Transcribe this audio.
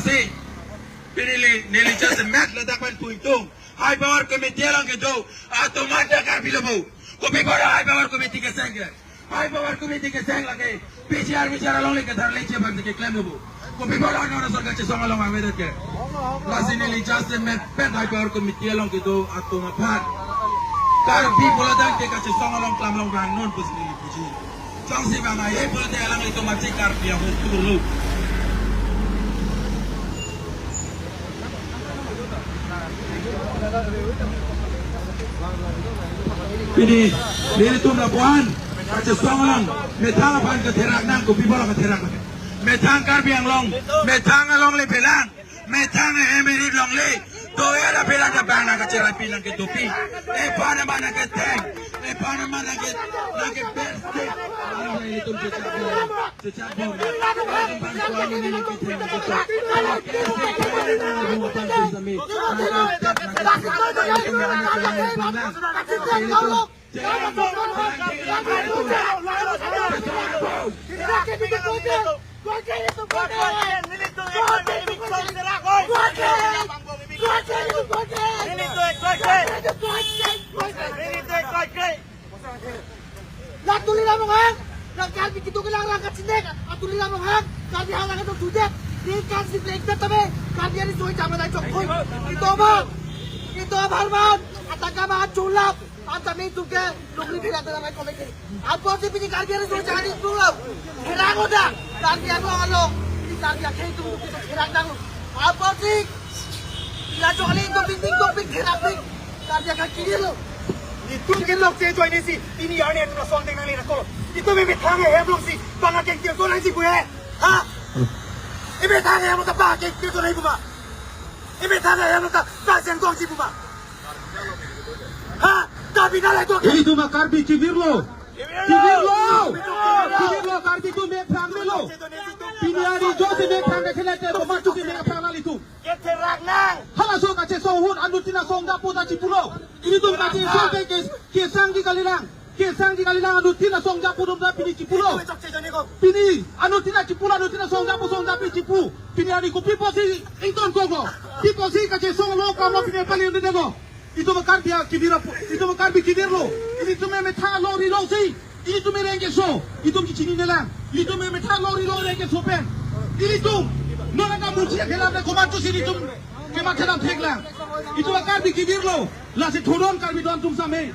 sih. Pilih nilai just match letak pen puntung. High power committee lang kedo. Atau mata kar bilobo. Kopi kora high power committee ke sengge. High power committee ke seng lagi. PCR bicara long lagi thar lagi bang ke claim lobo. Kopi kora na sorga che songa long awedat ke. Lasi nilai just match pen high power committee lang kedo atau mapat. Kar bi bola dang ke kache songa long klam long bang non pus nilai puji. Chong si bang ay bola de lang itu mati kar dia ho turlu. Ini lili tu na puan, macam songalang, metang apa yang keterak nang, kopi bola keterak lagi. Metang kar biang long, metang long le pelang, metang emiri long le, tu era pelang ke bang nak cerai pilang ke topi, mana ke tank, mana ke best. Ini tu cecak bom, bang ini ke tank Tulilan mo hang, nagkalbi kito kailangan lang katsinek, at tulilan mo hang, kalbi halang itong sudet, di kansi plekta tabi, kalbi yan isuwi tama na itong ito ang harman, at ang kamahan chulap, at ang may tuke, lukli pinata na may komite. Ang posi pini kalbi yan isuwi tama na itong hirango na, kalbi yan mo ang along, hindi kalbi yan kayo itong hirang na lo. Ang posi, iladyo ka na itong binding, hirang, kalbi yan kakililo. Itu mungkin lok saya join ini, ini yang ni tu soal dengan ni nak kalau itu memang thang ya belum sih, bangga kek dia tu nanti gue, ha? Ini thang ya mau tak bangga kek dia tu nanti buka, ini thang ya mau tak pasien kong sih buka, ha? Tapi dah lah tu. Ini tu mak karbi cibirlo karbi tu mek thang lo. Ini hari jauh mek thang kek lete, kau tu mek thang lali tu. Keterak nang. Hala so kace so hun anu tina so ngapo ta cipulo. Ini tu kace so ke sang di kalilang anu tina so ngapo dum pini cipulo. Pini anu tina cipulo anu tina so ngapo cipu. Pini ari ko pipo si inton kogo. Pipo si kace so lo ka lo pini pali unde nego. Itu makar dia kibira itu makar bi kibirlo. Ini tu me metha lori lo si. Ini tu me renge so. Itu kichini nelang. Ini tu me metha lori lo renge so pen. Ini tu nona na muci kelam na komandu sini tum kemak kelam theklang itu akar bi kibirlo la se thoron kar bi don tum same